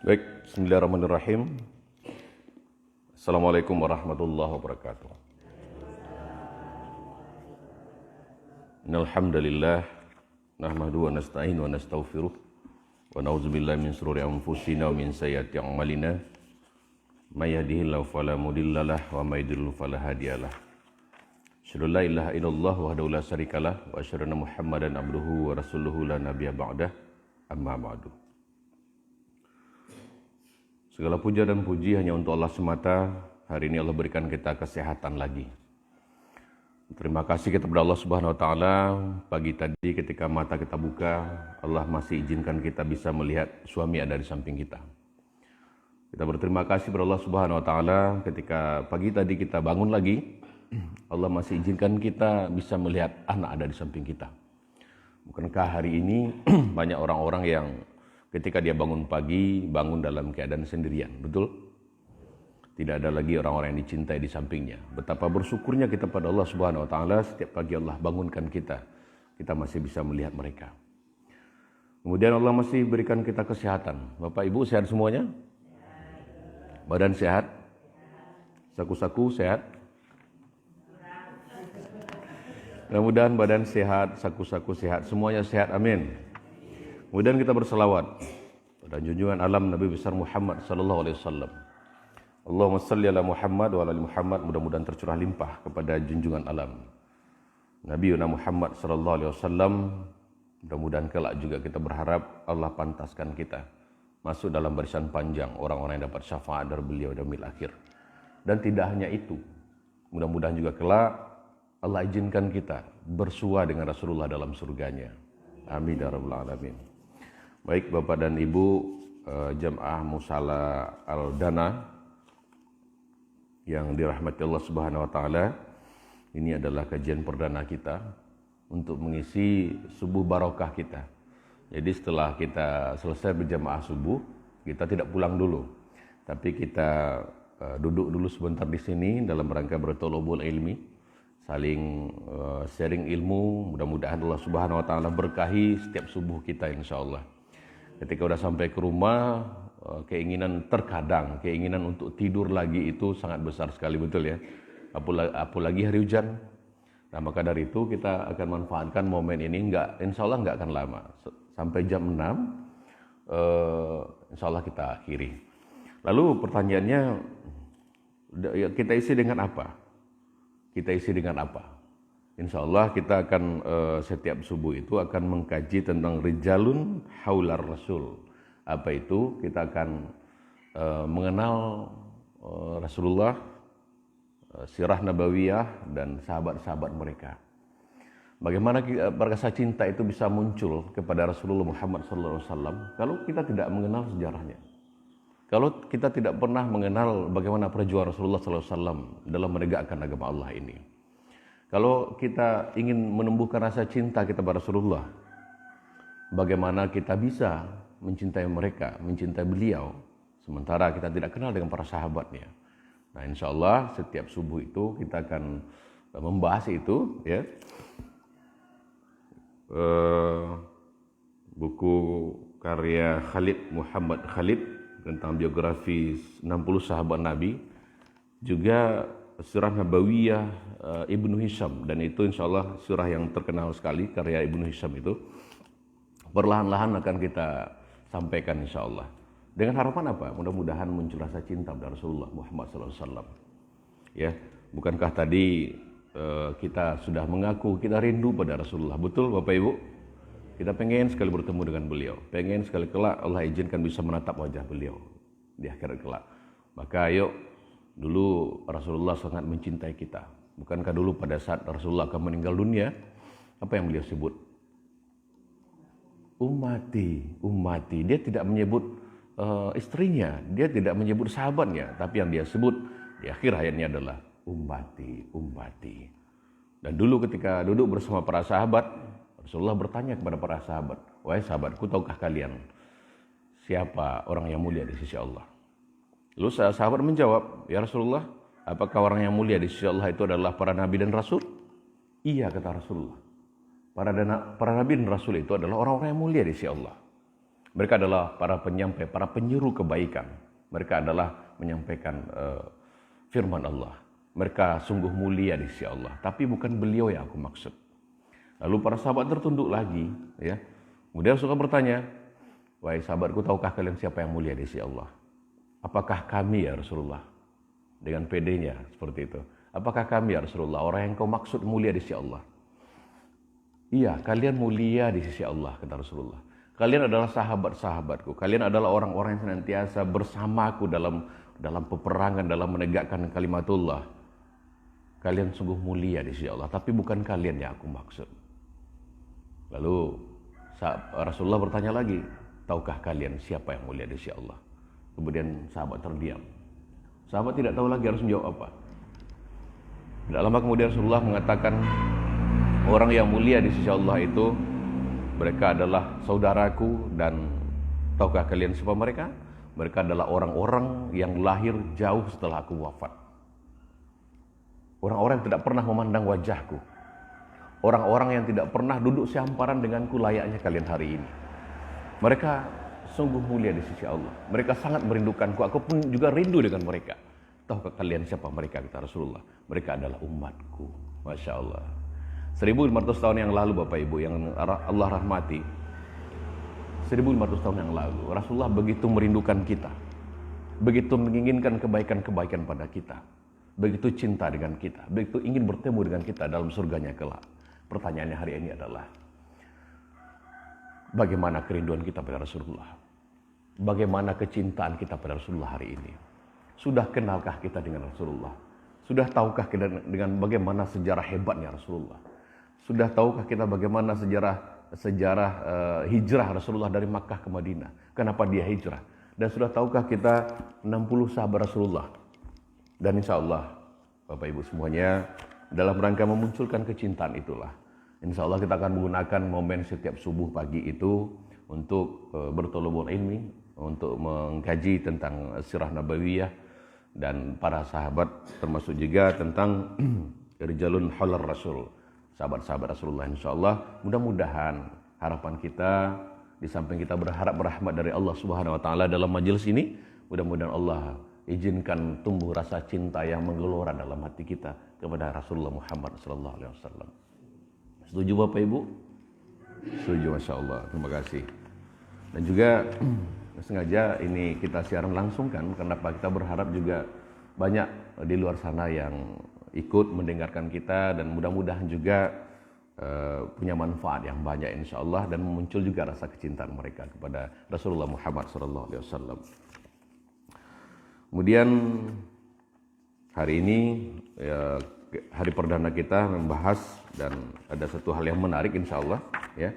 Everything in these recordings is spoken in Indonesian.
Baik, bismillahirrahmanirrahim. Assalamualaikum warahmatullahi wabarakatuh. Innal hamdalillah nahmaduhu wa nasta'inu wa nastaghfiruh wa na'udzubillahi min shururi anfusina wa min sayyiati a'malina. May yahdihillahu fala mudhillalah wa may yudhlil fala hadiyalah. Asyhadu an la ilaha illallah wahdahu la syarikalah wa asyhadu anna Muhammadan abduhu wa rasuluhu la nabiyya ba'dah. Amma ba'du. Segala puja dan puji hanya untuk Allah semata. Hari ini Allah berikan kita kesehatan lagi. Terima kasih kita kepada Allah Subhanahu wa taala. Pagi tadi ketika mata kita buka, Allah masih izinkan kita bisa melihat suami ada di samping kita. Kita berterima kasih kepada Allah Subhanahu wa taala ketika pagi tadi kita bangun lagi, Allah masih izinkan kita bisa melihat anak ada di samping kita. Bukankah hari ini banyak orang-orang yang ketika dia bangun pagi, bangun dalam keadaan sendirian, betul? Tidak ada lagi orang-orang yang dicintai di sampingnya. Betapa bersyukurnya kita pada Allah Subhanahu wa taala setiap pagi Allah bangunkan kita masih bisa melihat mereka. Kemudian Allah masih berikan kita kesehatan. Bapak Ibu sehat semuanya? Badan sehat? Saku-saku sehat? Mudah-mudahan badan sehat, saku-saku sehat, semuanya sehat, amin. Kemudian kita berselawat pada junjungan alam Nabi besar Muhammad sallallahu alaihi wasallam. Allahumma shalli ala Muhammad wa ala ali Muhammad, mudah-mudahan tercurah limpah kepada junjungan alam Nabi Muhammad sallallahu alaihi wasallam. Mudah-mudahan kelak juga kita berharap Allah pantaskan kita masuk dalam barisan panjang orang-orang yang dapat syafaat dari beliau di yaumil akhir. Dan tidak hanya itu, mudah-mudahan juga kelak Allah izinkan kita bersua dengan Rasulullah dalam surganya. Amin ya rabbal alamin. Baik Bapak dan Ibu Jamaah Musala Al-Dana yang dirahmati Allah Subhanahu wa taala, ini adalah kajian perdana kita untuk mengisi subuh barokah kita. Jadi setelah kita selesai berjamaah subuh, kita tidak pulang dulu, tapi kita duduk dulu sebentar di sini dalam rangka bertolobul ilmi, saling sharing ilmu. Mudah-mudahan Allah Subhanahu wa taala berkahi setiap subuh kita insyaallah. Ketika udah sampai ke rumah, keinginan untuk tidur lagi itu sangat besar sekali, betul ya. Apalagi hari hujan. Nah, maka dari itu kita akan manfaatkan momen ini, insyaallah enggak akan lama. Sampai jam 6 insyaallah kita akhiri. Lalu pertanyaannya, kita isi dengan apa? Insya Allah kita akan setiap subuh itu akan mengkaji tentang rijalun haular rasul. Apa itu? Kita akan mengenal Rasulullah, sirah nabawiyah dan sahabat-sahabat mereka. Bagaimana rasa cinta itu bisa muncul kepada Rasulullah Muhammad SAW kalau kita tidak mengenal sejarahnya. Kalau kita tidak pernah mengenal bagaimana perjuangan Rasulullah SAW dalam menegakkan agama Allah ini. Kalau kita ingin menumbuhkan rasa cinta kita pada Rasulullah, bagaimana kita bisa mencintai mereka, mencintai beliau, sementara kita tidak kenal dengan para sahabatnya. Nah, insya Allah setiap subuh itu kita akan membahas itu, ya. Buku karya Khalid Muhammad Khalid tentang biografi 60 sahabat Nabi, juga Sirah Nabawiyah Ibnu Hisham, dan itu insya Allah surah yang terkenal sekali karya Ibnu Hisham itu. Perlahan-lahan akan kita sampaikan insya Allah. Dengan harapan apa? Mudah-mudahan muncul rasa cinta pada Rasulullah Muhammad SAW. Ya, bukankah tadi kita sudah mengaku kita rindu pada Rasulullah, betul Bapak Ibu? Kita pengen sekali bertemu dengan beliau, pengen sekali kelak Allah izinkan bisa menatap wajah beliau di akhirat kelak. Maka ayo, dulu Rasulullah sangat mencintai kita. Bukankah dulu pada saat Rasulullah akan meninggal dunia, apa yang beliau sebut? Ummati. Dia tidak menyebut istrinya, dia tidak menyebut sahabatnya, tapi yang dia sebut di akhir hayatnya adalah ummati. Dan dulu ketika duduk bersama para sahabat, Rasulullah bertanya kepada para sahabat, "Wahai sahabatku, tahukah kalian siapa orang yang mulia di sisi Allah?" Lalu sahabat menjawab, "Ya Rasulullah, apakah orang yang mulia di sisi Allah itu adalah para nabi dan rasul?" "Iya," kata Rasulullah. Para nabi dan rasul itu adalah orang-orang yang mulia di sisi Allah. Mereka adalah para penyampai, para penyeru kebaikan. Mereka adalah menyampaikan firman Allah. Mereka sungguh mulia di sisi Allah, tapi bukan beliau yang aku maksud. Lalu para sahabat tertunduk lagi, ya. Kemudian Rasulullah bertanya, wahai sahabatku, tahukah kalian siapa yang mulia di sisi Allah? Apakah kami ya Rasulullah? Dengan pedenya seperti itu. Apakah kami ya Rasulullah, orang yang kau maksud mulia di sisi Allah? Iya, kalian mulia di sisi Allah, kata Rasulullah. Kalian adalah sahabat-sahabatku. Kalian adalah orang-orang yang senantiasa bersamaku dalam peperangan, dalam menegakkan kalimatullah. Kalian sungguh mulia di sisi Allah, tapi bukan kalian yang aku maksud. Lalu Rasulullah bertanya lagi, tahukah kalian siapa yang mulia di sisi Allah? Kemudian sahabat terdiam. Sahabat tidak tahu lagi harus menjawab apa. Tidak lama kemudian Rasulullah mengatakan, orang yang mulia di sisi Allah itu, mereka adalah saudaraku, dan tahukah kalian siapa mereka? Mereka adalah orang-orang yang lahir jauh setelah aku wafat. Orang-orang yang tidak pernah memandang wajahku. Orang-orang yang tidak pernah duduk sehamparan denganku layaknya kalian hari ini. Mereka sungguh mulia di sisi Allah. Mereka sangat merindukanku. Aku pun juga rindu dengan mereka. Tahukah kalian siapa mereka, kata Rasulullah? Mereka adalah umatku. Masya Allah. 1500 tahun yang lalu, Bapak Ibu yang Allah rahmati. 1500 tahun yang lalu, Rasulullah begitu merindukan kita. Begitu menginginkan kebaikan-kebaikan pada kita. Begitu cinta dengan kita. Begitu ingin bertemu dengan kita dalam surganya kelak. Pertanyaannya hari ini adalah, bagaimana kerinduan kita pada Rasulullah? Bagaimana kecintaan kita pada Rasulullah hari ini? Sudah kenalkah kita dengan Rasulullah? Sudah tahukah kita dengan bagaimana sejarah hebatnya Rasulullah? Sudah tahukah kita bagaimana sejarah hijrah Rasulullah dari Makkah ke Madinah? Kenapa dia hijrah? Dan sudah tahukah kita 60 sahabat Rasulullah? Dan insya Allah, Bapak Ibu semuanya, dalam rangka memunculkan kecintaan itulah, insya Allah kita akan menggunakan momen setiap subuh pagi itu untuk bertolobul ilmi, untuk mengkaji tentang sirah nabawiyah dan para sahabat, termasuk juga tentang rijalun haular Rasul, sahabat-sahabat Rasulullah. Insya Allah, mudah-mudahan harapan kita, di samping kita berharap rahmat dari Allah Subhanahu Wa Taala dalam majelis ini, mudah-mudahan Allah izinkan tumbuh rasa cinta yang menggelora dalam hati kita kepada Rasulullah Muhammad SAW. Setuju Bapak Ibu? Setuju, Masya Allah. Terima kasih. Dan juga sengaja ini kita siaran langsung kan, kenapa kita berharap juga banyak di luar sana yang ikut mendengarkan kita, dan mudah-mudahan juga punya manfaat yang banyak insya Allah, dan muncul juga rasa kecintaan mereka kepada Rasulullah Muhammad SAW. Kemudian hari ini hari perdana kita membahas, dan ada satu hal yang menarik insya Allah ya.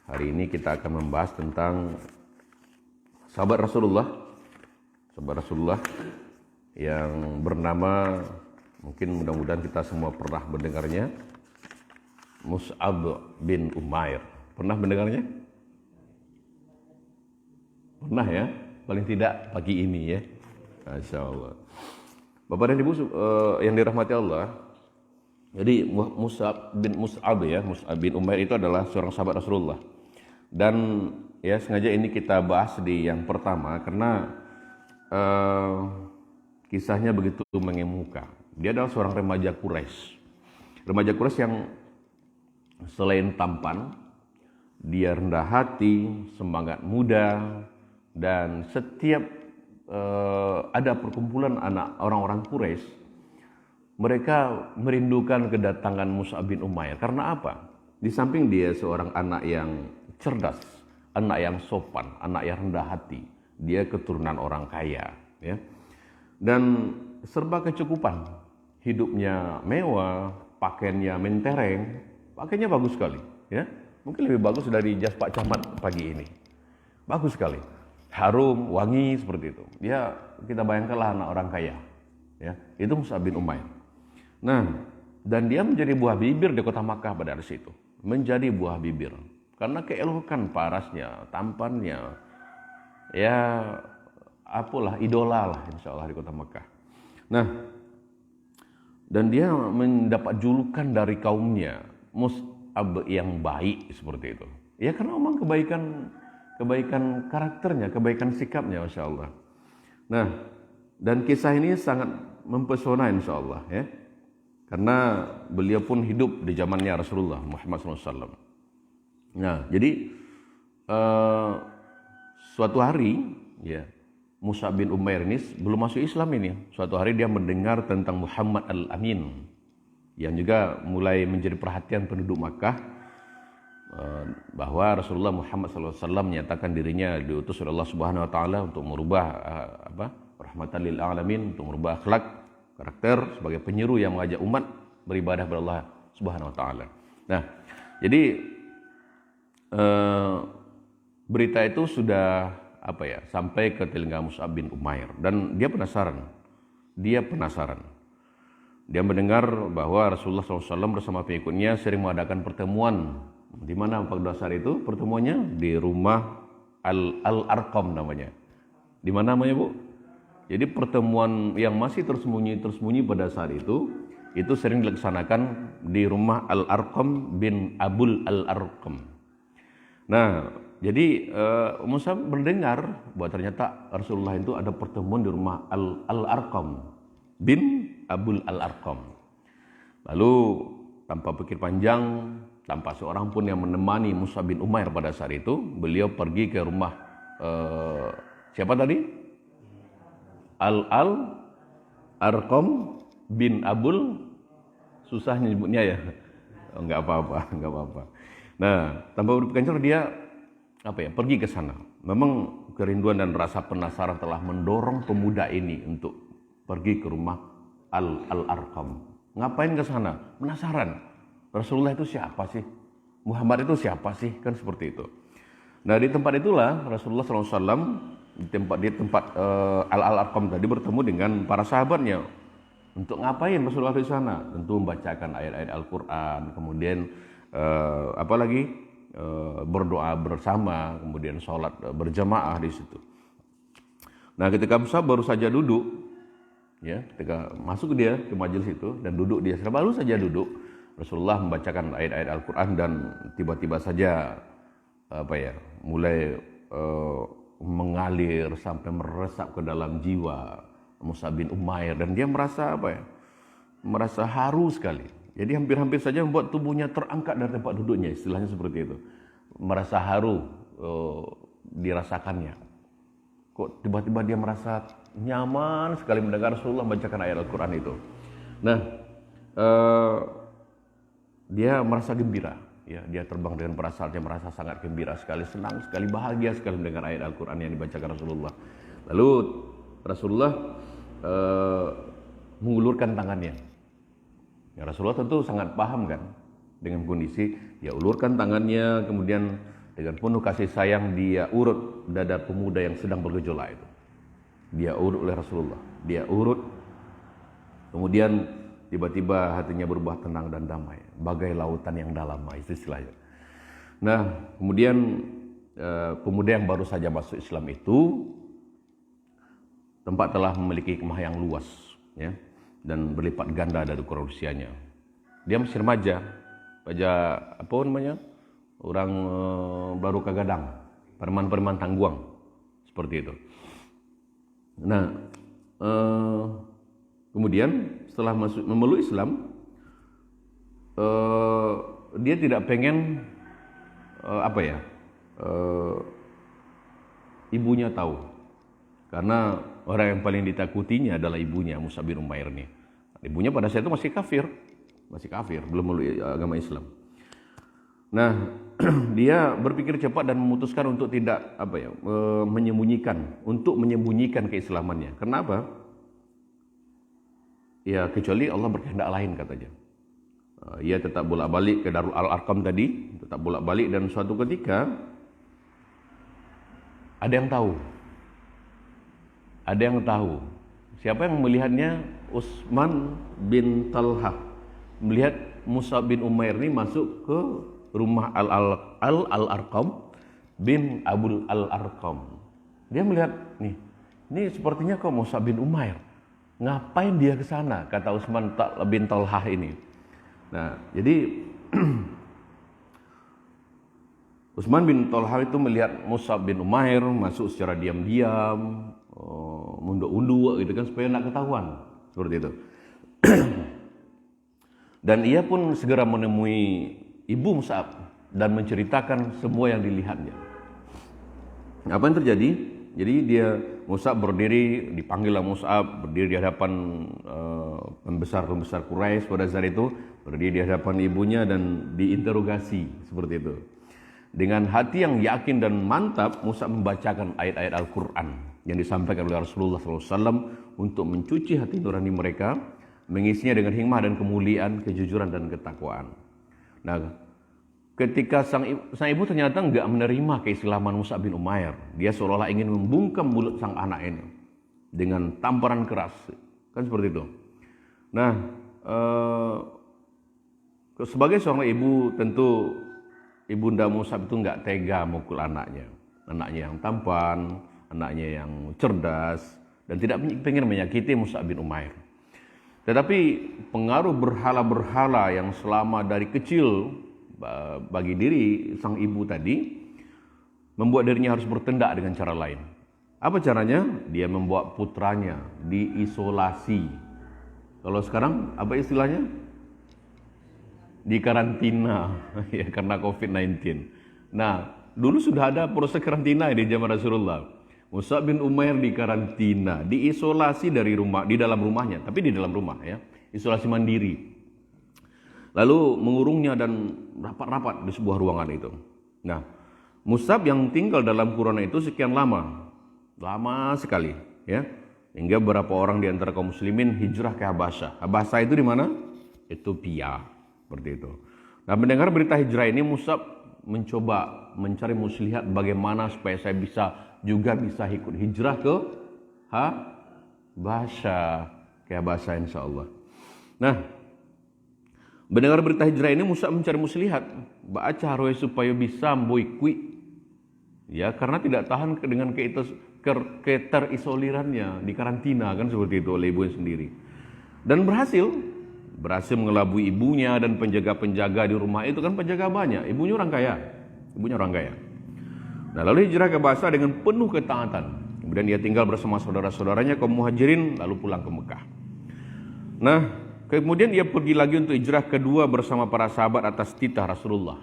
Hari ini kita akan membahas tentang sahabat Rasulullah yang bernama, mungkin mudah-mudahan kita semua pernah mendengarnya, Mus'ab bin Umair. Pernah mendengarnya? Pernah ya? Paling tidak pagi ini ya. Masya Allah. Bapak dan Ibu yang dirahmati Allah, jadi Mus'ab bin Umair itu adalah seorang sahabat Rasulullah. Dan ya sengaja ini kita bahas di yang pertama karena kisahnya begitu mengemuka. Dia adalah seorang remaja Quraisy. Remaja Quraisy yang selain tampan, dia rendah hati, semangat muda, dan setiap ada perkumpulan anak orang-orang Quraisy, mereka merindukan kedatangan Mus'ab bin Umair. Karena apa? Di samping dia seorang anak yang cerdas, anak yang sopan, anak yang rendah hati, dia keturunan orang kaya, ya, dan serba kecukupan, hidupnya mewah, pakaiannya mentereng, pakaiannya bagus sekali, ya, mungkin lebih bagus dari jas Pak Camat pagi ini, bagus sekali. Harum, wangi seperti itu. Dia, kita bayangkanlah anak orang kaya. Ya, itu Mus'ab bin Umair. Nah, dan dia menjadi buah bibir di kota Makkah pada hari itu. Menjadi buah bibir. Karena keelokan parasnya, tampannya. Ya, apalah, idola lah insya Allah di kota Makkah. Nah, dan dia mendapat julukan dari kaumnya, Mus'ab yang baik seperti itu. Ya karena memang kebaikan kebaikan karakternya, kebaikan sikapnya, Masya Allah. Nah, dan kisah ini sangat mempesona insya Allah ya. Karena beliau pun hidup di zamannya Rasulullah Muhammad SAW. Nah, jadi suatu hari ya, Mus'ab bin Umair ini belum masuk Islam ini. Suatu hari dia mendengar tentang Muhammad Al-Amin yang juga mulai menjadi perhatian penduduk Makkah, bahwa Rasulullah Muhammad SAW menyatakan dirinya diutus oleh Allah Subhanahu Wa Taala untuk merubah rahmatan lil alamin, untuk merubah akhlak, karakter sebagai penyeru yang mengajak umat beribadah kepada Allah Subhanahu Wa Taala. Nah, jadi berita itu sudah sampai ke telinga Mus'ab bin Umair dan dia penasaran. Dia mendengar bahwa Rasulullah SAW bersama pengikutnya sering mengadakan pertemuan. Di mana pada dasar itu pertemuannya di rumah Al-Arqam namanya. Di mana namanya, Bu? Jadi pertemuan yang masih tersembunyi pada saat itu sering dilaksanakan di rumah Al-Arqam bin Abul Al-Arqam. Nah, jadi Mus'ab mendengar bahwa ternyata Rasulullah itu ada pertemuan di rumah Al-Arqam bin Abul Al-Arqam. Lalu tanpa pikir panjang, tanpa seorang pun yang menemani Mus'ab bin Umair pada saat itu, beliau pergi ke rumah siapa tadi? Al-Arqam bin Abul, susah nyebutnya ya. Enggak apa-apa. Nah, tanpa berpikir panjang dia pergi ke sana. Memang kerinduan dan rasa penasaran telah mendorong pemuda ini untuk pergi ke rumah Al-Arqam. Ngapain ke sana? Penasaran. Rasulullah itu siapa sih? Muhammad itu siapa sih? Kan seperti itu. Nah, di tempat itulah Rasulullah SAW di tempat Al-Arqam tadi bertemu dengan para sahabatnya. Untuk ngapain Rasulullah di sana? Tentu membacakan ayat-ayat Al-Quran, kemudian berdoa bersama, kemudian sholat berjamaah di situ. Nah, ketika Mus'ab baru saja duduk, ya, ketika masuk dia ke majelis itu dan duduk dia, baru saja duduk, Rasulullah membacakan ayat-ayat Al-Quran dan tiba-tiba saja mulai mengalir sampai meresap ke dalam jiwa Mus'ab bin Umair dan dia merasa merasa haru sekali. Jadi hampir-hampir saja membuat tubuhnya terangkat dari tempat duduknya, istilahnya seperti itu. Merasa haru dirasakannya. Kok tiba-tiba dia merasa nyaman sekali mendengar Rasulullah membacakan ayat Al-Quran itu. Nah, dia merasa gembira, ya, dia terbang dengan perasaan, dia merasa sangat gembira sekali, senang sekali, bahagia sekali mendengar ayat Al-Quran yang dibacakan Rasulullah. Lalu Rasulullah mengulurkan tangannya. Ya, Rasulullah tentu sangat paham kan dengan kondisi, dia ulurkan tangannya, kemudian dengan penuh kasih sayang dia urut dada pemuda yang sedang bergejolak itu. Dia urut oleh Rasulullah, dia urut, kemudian tiba-tiba hatinya berubah tenang dan damai, bagai lautan yang dalam, istilahnya. Nah, kemudian pemuda yang baru saja masuk Islam itu tempat telah memiliki kemah yang luas, ya, dan berlipat ganda dari ukuran usianya. Dia masih remaja, orang baru kagadang, preman-preman tangguang, seperti itu. Nah, kemudian setelah memeluk Islam, dia tidak pengen ibunya tahu, karena orang yang paling ditakutinya adalah ibunya, Mus'ab bin Umair ini. Ibunya pada saat itu masih kafir, belum memeluk agama Islam. Nah, dia berpikir cepat dan memutuskan untuk tidak menyembunyikan keislamannya. Kenapa? Ya, kecuali Allah berkehendak lain, katanya. Ia tetap bolak-balik ke Darul Al-Arqam tadi, dan suatu ketika ada yang tahu. Siapa yang melihatnya? Utsman bin Talha melihat Mus'ab bin Umair ini masuk ke rumah Al-Arqam bin Abul Al-Arqam. Dia melihat, ini sepertinya kok Mus'ab bin Umair. Ngapain dia ke sana? Kata Utsman bin Talha ini. Nah, jadi Utsman bin Thalhah itu melihat Mus'ab bin Umair masuk secara diam-diam, munduk-unduk gitu kan supaya tidak ketahuan, seperti itu. Dan ia pun segera menemui ibu Mus'ab dan menceritakan semua yang dilihatnya. Apa yang terjadi? Jadi Mus'ab berdiri, dipanggillah Mus'ab, berdiri di hadapan pembesar-pembesar Quraisy pada saat itu, berdiri di hadapan ibunya dan diinterogasi seperti itu. Dengan hati yang yakin dan mantap, Mus'ab membacakan ayat-ayat Al-Quran yang disampaikan oleh Rasulullah SAW untuk mencuci hati nurani mereka, mengisinya dengan hikmah dan kemuliaan, kejujuran dan ketakwaan. Nah, ketika sang ibu ternyata enggak menerima keislaman Mus'ab bin Umair, dia seolah-olah ingin membungkam mulut sang anak ini dengan tamparan keras, kan seperti itu. Nah, sebagai seorang ibu tentu ibunda Mus'ab itu enggak tega mukul anaknya yang tampan, anaknya yang cerdas, dan tidak ingin menyakiti Mus'ab bin Umair. Tetapi pengaruh berhala-berhala yang selama dari kecil bagi diri sang ibu tadi membuat dirinya harus bertindak dengan cara lain. Apa caranya? Dia membuat putranya diisolasi. Kalau sekarang apa istilahnya? Dikarantina ya, karena COVID-19. Nah, dulu sudah ada proses karantina di zaman Rasulullah. Mus'ab bin Umair dikarantina, diisolasi dari rumah, di dalam rumahnya, tapi di dalam rumah ya, isolasi mandiri. Lalu mengurungnya dan rapat-rapat di sebuah ruangan itu. Nah, Mus'ab yang tinggal dalam kurungan itu sekian lama sekali ya, hingga beberapa orang di antara kaum muslimin hijrah ke Habasyah. Habasyah itu di mana? Ethiopia. Seperti itu. Nah, mendengar berita hijrah ini, Mus'ab mencoba mencari muslihat bagaimana supaya saya bisa ikut hijrah ke Habasyah, insyaallah. Nah, mendengar berita hijrah ini, Mus'ab mencari muslihat baca harus supaya bisa mboikui ya, karena tidak tahan dengan keterisolirannya, di karantina kan seperti itu oleh ibunya sendiri. Dan berhasil mengelabui ibunya dan penjaga-penjaga di rumah itu, kan penjaga banyak, ibunya orang kaya. Nah, lalu hijrah ke Habasyah dengan penuh ketaatan. Kemudian ia tinggal bersama saudara-saudaranya kaum muhajirin, lalu pulang ke Mekah. Nah, kemudian ia pergi lagi untuk hijrah kedua bersama para sahabat atas titah Rasulullah,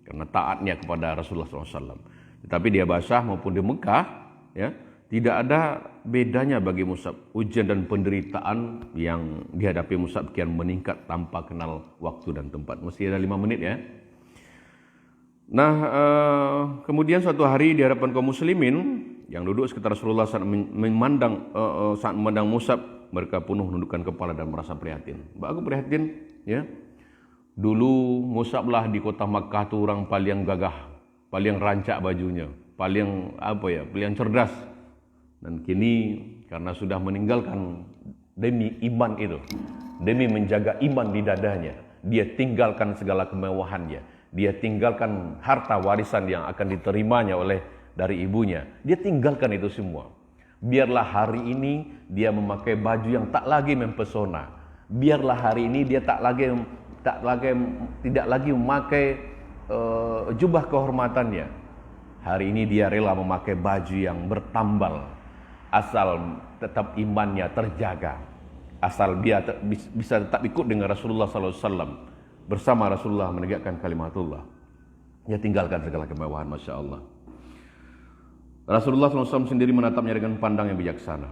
karena taatnya kepada Rasulullah SAW. Tetapi di Habasyah maupun di Mekah ya, tidak ada bedanya bagi Mus'ab. Ujian dan penderitaan yang dihadapi Mus'ab kian meningkat tanpa kenal waktu dan tempat. Mesti ada 5 menit ya. Nah, kemudian suatu hari di hadapan kaum muslimin yang duduk sekitar Rasulullah saat memandang Mus'ab, mereka penuh menundukkan kepala dan merasa prihatin. Aku prihatin ya. Dulu Mus'ab lah di kota Makkah tu orang paling gagah, paling rancak bajunya, paling cerdas. Dan kini karena sudah meninggalkan demi iman itu, demi menjaga iman di dadanya, dia tinggalkan segala kemewahannya, dia tinggalkan harta warisan yang akan diterimanya dari ibunya, dia tinggalkan itu semua. Biarlah hari ini dia memakai baju yang tak lagi mempesona, biarlah hari ini dia tidak lagi memakai jubah kehormatannya. Hari ini dia rela memakai baju yang bertambal, asal tetap imannya terjaga, asal dia bisa tetap ikut dengan Rasulullah SAW, bersama Rasulullah menegakkan kalimatullah. Dia tinggalkan segala kemewahan, Masya Allah. Rasulullah SAW sendiri menatapnya dengan pandang yang bijaksana.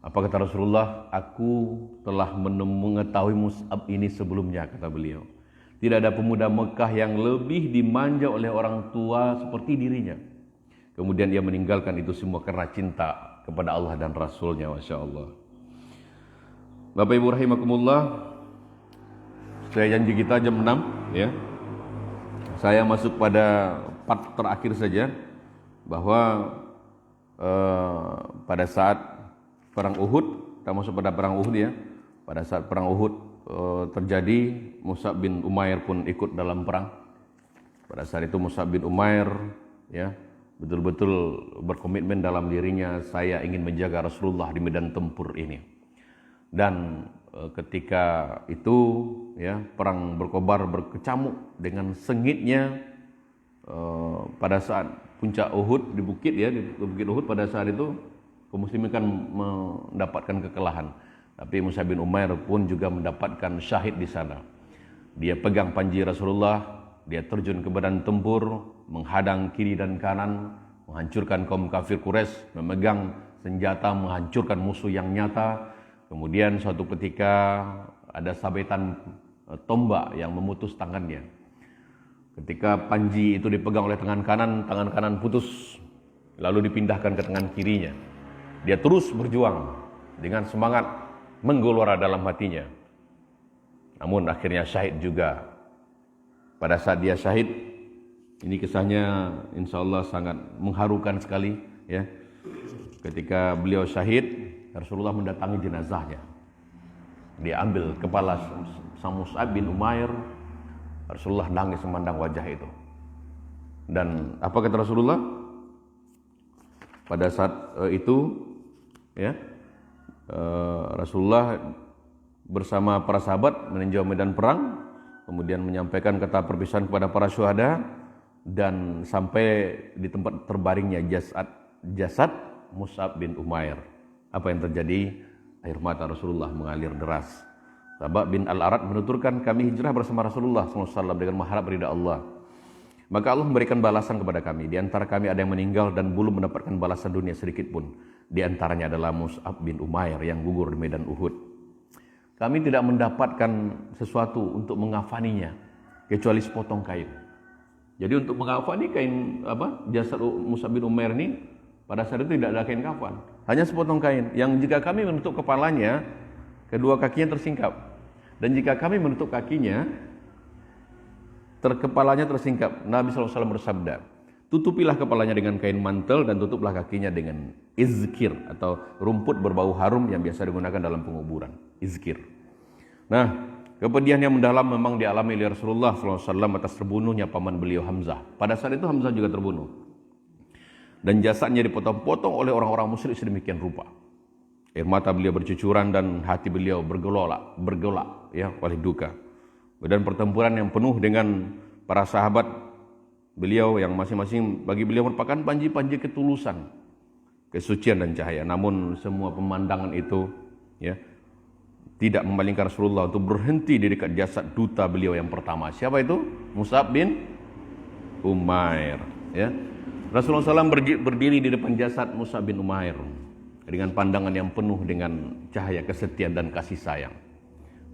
Apa kata Rasulullah? Aku telah mengetahui Mus'ab ini sebelumnya, kata beliau. Tidak ada pemuda Mekah yang lebih dimanja oleh orang tua seperti dirinya. Kemudian dia meninggalkan itu semua karena cinta kepada Allah dan Rasulnya, Masya Allah. Bapak Ibu rahimakumullah, saya janji kita jam 6 ya. Saya masuk pada part terakhir saja, bahwa pada saat perang Uhud, kita masuk pada perang Uhud ya. Pada saat perang Uhud terjadi, Mus'ab bin Umair pun ikut dalam perang. Pada saat itu Mus'ab bin Umair ya betul-betul berkomitmen dalam dirinya, saya ingin menjaga Rasulullah di medan tempur ini. Dan ketika itu ya, perang berkobar berkecamuk dengan sengitnya pada saat puncak Uhud di bukit ya, di bukit Uhud pada saat itu kaum muslimin kan mendapatkan kekalahan. Tapi Mus'ab bin Umair pun juga mendapatkan syahid di sana. Dia pegang panji Rasulullah, dia terjun ke medan tempur, menghadang kiri dan kanan, menghancurkan kaum kafir Quraisy, memegang senjata menghancurkan musuh yang nyata. Kemudian suatu ketika ada sabetan tombak yang memutus tangannya. Ketika panji itu dipegang oleh tangan kanan putus, lalu dipindahkan ke tangan kirinya. Dia terus berjuang dengan semangat menggelora dalam hatinya. Namun akhirnya syahid juga. Pada saat dia syahid, ini kisahnya insya Allah sangat mengharukan sekali ya. Ketika beliau syahid, Rasulullah mendatangi jenazahnya. Dia ambil kepala Mus'ab bin Umair. Rasulullah nangis memandang wajah itu. Dan apa kata Rasulullah? Pada saat itu ya, Rasulullah bersama para sahabat meninjau medan perang, kemudian menyampaikan kata perpisahan kepada para syuhada, dan sampai di tempat terbaringnya jasad Mus'ab bin Umair. Apa yang terjadi? Air mata Rasulullah mengalir deras. Sahabat bin Al-Arad menuturkan, kami hijrah bersama Rasulullah SAW dengan mengharap ridha Allah. Maka Allah memberikan balasan kepada kami. Di antara kami ada yang meninggal dan belum mendapatkan balasan dunia sedikit pun. Di antaranya adalah Mus'ab bin Umair yang gugur di medan Uhud. Kami tidak mendapatkan sesuatu untuk mengafaninya kecuali sepotong kain. Jadi untuk mengafani jasad Mus'ab bin Umair ini pada saat itu tidak ada kain kafan, hanya sepotong kain yang jika kami menutup kepalanya, kedua kakinya tersingkap. Dan jika kami menutup kakinya, kepalanya tersingkap. Nabi SAW bersabda, tutupilah kepalanya dengan kain mantel dan tutuplah kakinya dengan izkir atau rumput berbau harum yang biasa digunakan dalam penguburan. Izkir. Nah, kepedihan yang mendalam memang dialami oleh Rasulullah SAW atas terbunuhnya paman beliau Hamzah. Pada saat itu Hamzah juga terbunuh. Dan jasadnya dipotong-potong oleh orang-orang musyrik sedemikian rupa. Air mata beliau bercucuran dan hati beliau bergolak ya oleh duka. Dan pertempuran yang penuh dengan para sahabat beliau yang masing-masing bagi beliau merupakan panji-panji ketulusan, kesucian dan cahaya. Namun semua pemandangan itu ya tidak memalingkan Rasulullah untuk berhenti di dekat jasad duta beliau yang pertama. Siapa itu? Mus'ab bin Umair. Ya. Rasulullah SAW berdiri di depan jasad Mus'ab bin Umair dengan pandangan yang penuh dengan cahaya kesetiaan dan kasih sayang.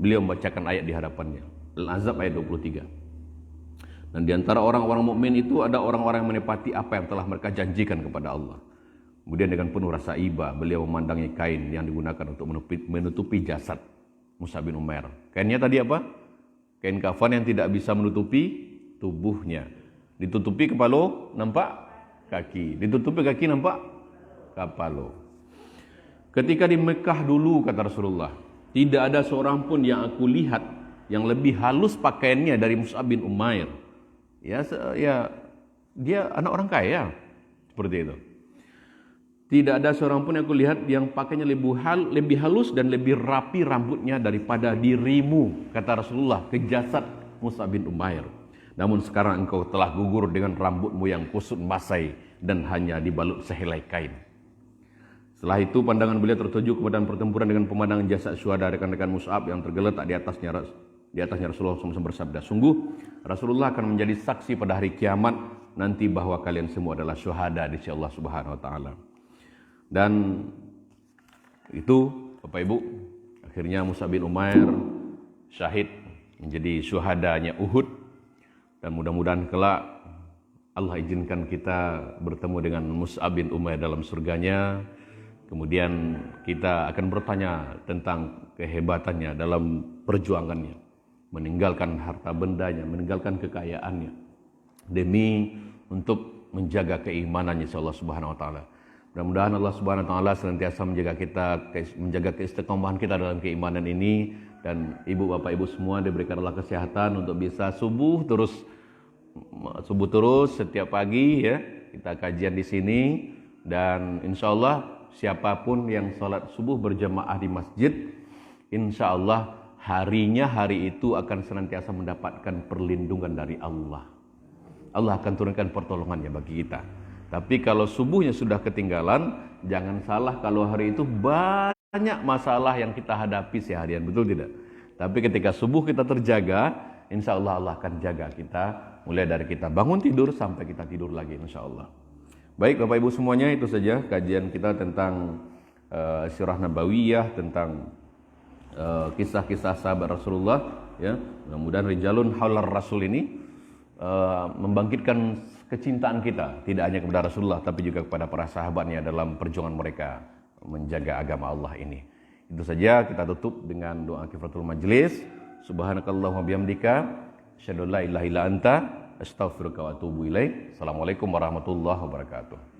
Beliau membacakan ayat di hadapannya. Al-Ahzab ayat 23. Dan di antara orang-orang mukmin itu ada orang-orang yang menepati apa yang telah mereka janjikan kepada Allah. Kemudian dengan penuh rasa iba beliau memandangi kain yang digunakan untuk menutupi jasad Mus'ab bin Umair. Kainnya tadi apa? Kain kafan yang tidak bisa menutupi tubuhnya. Ditutupi kepala, nampak kaki. Ditutupi kaki, nampak kepala. Ketika di Mekah dulu, kata Rasulullah, tidak ada seorang pun yang aku lihat yang lebih halus pakaiannya dari Mus'ab bin Umair. Ya, dia anak orang kaya, seperti itu. Tidak ada seorang pun yang aku lihat yang pakainya lebih halus dan lebih rapi rambutnya daripada dirimu, kata Rasulullah ke jasad Mus'ab bin Umair. Namun sekarang engkau telah gugur dengan rambutmu yang kusut masai dan hanya dibalut sehelai kain. Setelah itu pandangan beliau tertuju kepada pertempuran dengan pemandangan jasad syuhada rekan-rekan Mus'ab yang tergeletak di atasnya Rasulullah SAW bersabda, sungguh Rasulullah akan menjadi saksi pada hari kiamat nanti bahwa kalian semua adalah syuhada di sisi Allah Subhanahu wa taala. Dan itu Bapak Ibu, akhirnya Mus'ab bin Umair syahid menjadi syuhadanya Uhud, dan mudah-mudahan kelak Allah izinkan kita bertemu dengan Mus'ab bin Umair dalam surganya. Kemudian kita akan bertanya tentang kehebatannya dalam perjuangannya, meninggalkan harta bendanya, meninggalkan kekayaannya demi untuk menjaga keimanannya insyaallah Subhanahu wa taala. Mudah-mudahan Allah Subhanahu wa taala senantiasa menjaga keistiqomahan kita dalam keimanan ini, dan ibu bapak ibu semua diberikan Allah kesehatan untuk bisa subuh terus setiap pagi ya. Kita kajian di sini, dan insyaallah siapapun yang sholat subuh berjamaah di masjid, insya Allah hari itu akan senantiasa mendapatkan perlindungan dari Allah. Allah akan turunkan pertolongannya bagi kita. Tapi kalau subuhnya sudah ketinggalan, jangan salah kalau hari itu banyak masalah yang kita hadapi seharian, betul tidak? Tapi ketika subuh kita terjaga, insya Allah Allah akan jaga kita, mulai dari kita bangun tidur sampai kita tidur lagi, insya Allah. Baik Bapak Ibu semuanya, itu saja kajian kita tentang sirah nabawiyah, tentang kisah-kisah sahabat Rasulullah. Ya, mudah-mudahan rijalun haular Rasul ini membangkitkan kecintaan kita tidak hanya kepada Rasulullah tapi juga kepada para sahabatnya dalam perjuangan mereka menjaga agama Allah ini. Itu saja, kita tutup dengan doa kifaratul majlis. Subhanakallahumma bihamdika asyhadu an la ilaha illa anta astaghfiruka wa atubu ilaik. Assalamualaikum warahmatullahi wabarakatuh.